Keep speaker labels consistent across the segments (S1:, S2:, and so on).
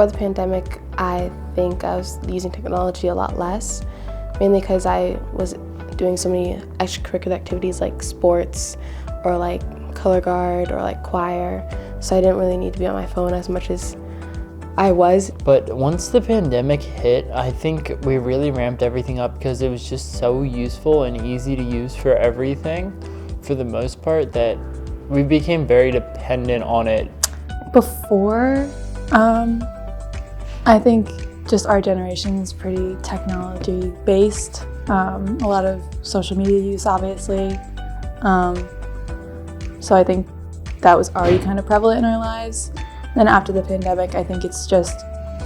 S1: Before the pandemic, I think I was using technology a lot less, mainly because I was doing so many extracurricular activities like sports or like color guard or like choir, so I didn't really need to be on my phone as much as I was.
S2: But once the pandemic hit, I think we really ramped everything up because it was just so useful and easy to use for everything for the most part that we became very dependent on it.
S3: Before, I think just our generation is pretty technology based. A lot of social media use, obviously. So I think that was already kind of prevalent in our lives. Then after the pandemic, I think it's just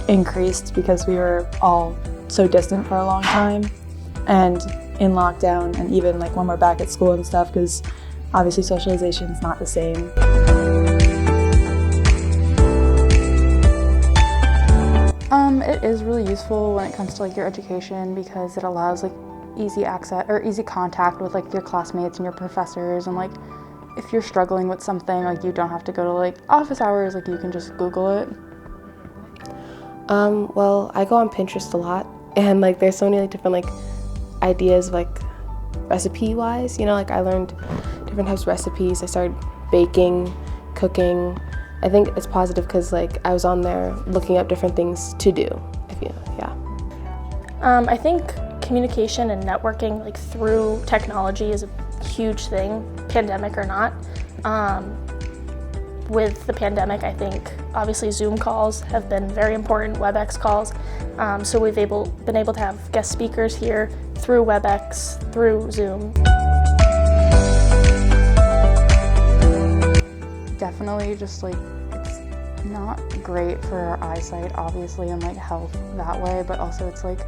S3: increased because we were all so distant for a long time and in lockdown, and even like when we're back at school and stuff, because obviously socialization is not the same.
S4: It is really useful when it comes to like your education because it allows like easy access or easy contact with like your classmates and your professors, and like if you're struggling with something, like you don't have to go to like office hours, like you can just Google it.
S1: Well, I go on Pinterest a lot, and like there's so many like different like ideas like recipe wise, you know, like I learned different types of recipes. I started baking, cooking. I think it's positive because like I was on there looking up different things to do.
S5: I think communication and networking like through technology is a huge thing, pandemic or not. With the pandemic, I think obviously Zoom calls have been very important, WebEx calls. So we've been able to have guest speakers here through WebEx, through Zoom.
S4: Definitely just like it's not great for our eyesight, obviously, and like health that way, but also it's like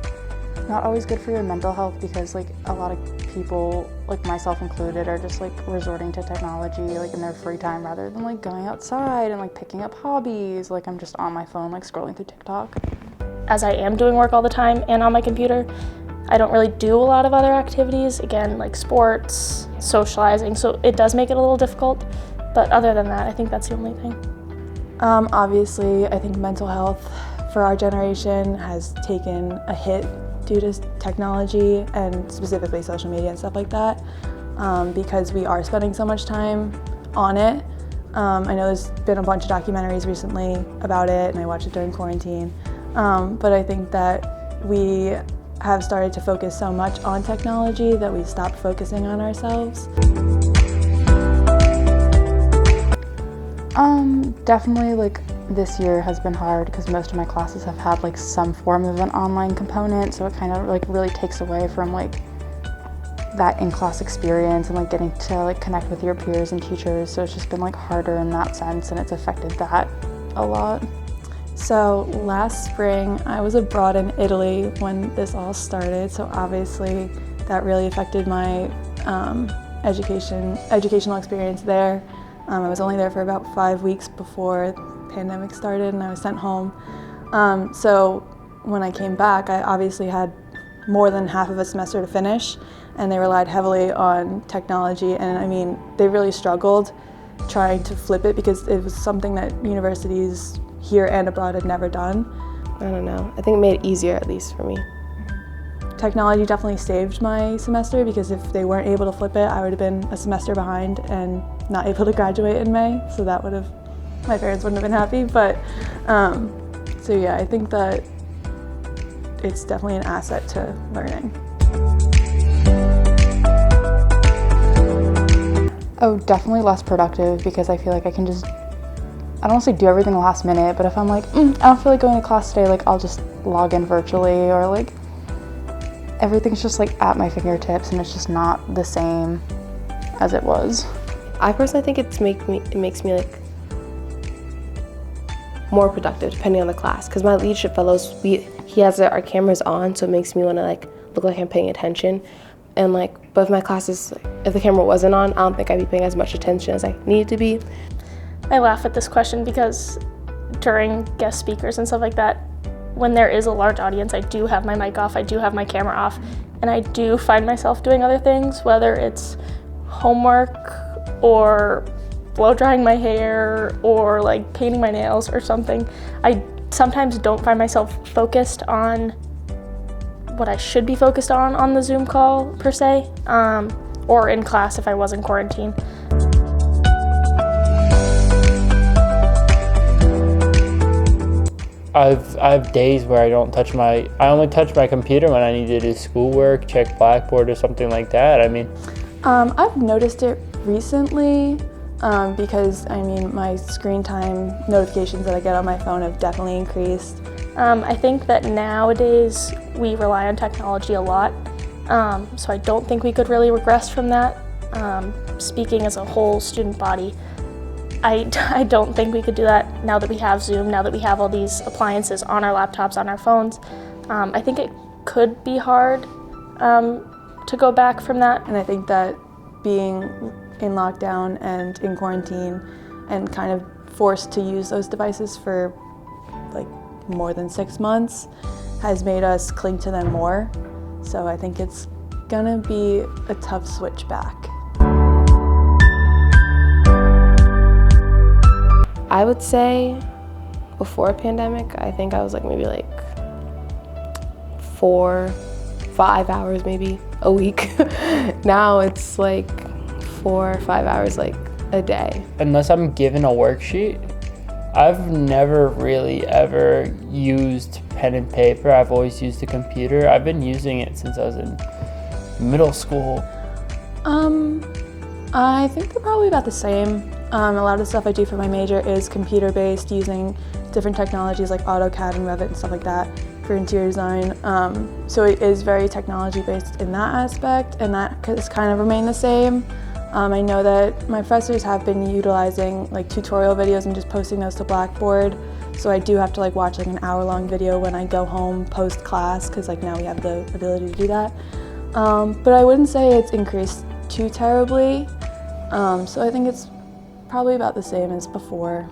S4: not always good for your mental health because like a lot of people, like myself included, are just like resorting to technology like in their free time rather than like going outside and like picking up hobbies. Like I'm just on my phone like scrolling through TikTok.
S5: As I am doing work all the time and on my computer, I don't really do a lot of other activities, again like sports, socializing, so it does make it a little difficult, but other than that I think that's the only thing.
S3: Obviously, I think mental health for our generation has taken a hit due to technology and specifically social media and stuff like that, because we are spending so much time on it. I know there's been a bunch of documentaries recently about it, and I watched it during quarantine, but I think that we have started to focus so much on technology that we stopped focusing on ourselves.
S4: Definitely like this year has been hard because most of my classes have had like some form of an online component, so it kind of like really takes away from like that in-class experience and like getting to like connect with your peers and teachers, so it's just been like harder in that sense, and it's affected that a lot.
S3: So last spring I was abroad in Italy when this all started, so obviously that really affected my educational experience there. I was only there for about 5 weeks before the pandemic started, and I was sent home. So when I came back, I obviously had more than half of a semester to finish, and they relied heavily on technology, and I mean, they really struggled trying to flip it because it was something that universities here and abroad had never done.
S1: I don't know, I think it made it easier, at least for me.
S3: Technology definitely saved my semester because if they weren't able to flip it, I would have been a semester behind and not able to graduate in May, so that would have, my parents wouldn't have been happy, but so yeah, I think that it's definitely an asset to learning.
S4: Oh, definitely less productive because I feel like I can just, I don't want to say do everything last minute, but if I'm like, I don't feel like going to class today, like I'll just log in virtually, or like everything's just like at my fingertips and it's just not the same as it was.
S1: I personally think it makes me like more productive depending on the class, because my leadership fellows, he has our cameras on, so it makes me want to like look like I'm paying attention, and like, but if my classes, if the camera wasn't on, I don't think I'd be paying as much attention as I needed to be.
S5: I laugh at this question because during guest speakers and stuff like that, when there is a large audience, I do have my mic off, I do have my camera off, and I do find myself doing other things, whether it's homework or blow drying my hair or like painting my nails or something. I sometimes don't find myself focused on what I should be focused on the Zoom call per se, or in class if I was in quarantine.
S2: I have days where I only touch my computer when I need to do schoolwork, check Blackboard or something like that. I mean,
S3: I've noticed it recently because my screen time notifications that I get on my phone have definitely increased.
S5: I think that nowadays we rely on technology a lot, so I don't think we could really regress from that. Speaking as a whole student body, I don't think we could do that now that we have Zoom, now that we have all these appliances on our laptops, on our phones. I think it could be hard to go back from that.
S3: And I think that being in lockdown and in quarantine and kind of forced to use those devices for like more than 6 months has made us cling to them more. So I think it's gonna be a tough switch back.
S1: I would say before pandemic, I think I was like maybe like 4-5 hours maybe a week. Now it's like 4 or 5 hours like a day.
S2: unless I'm given a worksheet, I've never really ever used pen and paper. I've always used the computer. I've been using it since I was in middle school.
S3: I think they're probably about the same. A lot of the stuff I do for my major is computer-based, using different technologies like AutoCAD and Revit and stuff like that for interior design. So it is very technology-based in that aspect, and that has kind of remained the same. I know that my professors have been utilizing like tutorial videos and just posting those to Blackboard. So I do have to like watch like an hour-long video when I go home post-class, because like now we have the ability to do that. But I wouldn't say it's increased too terribly. So I think it's probably about the same as before.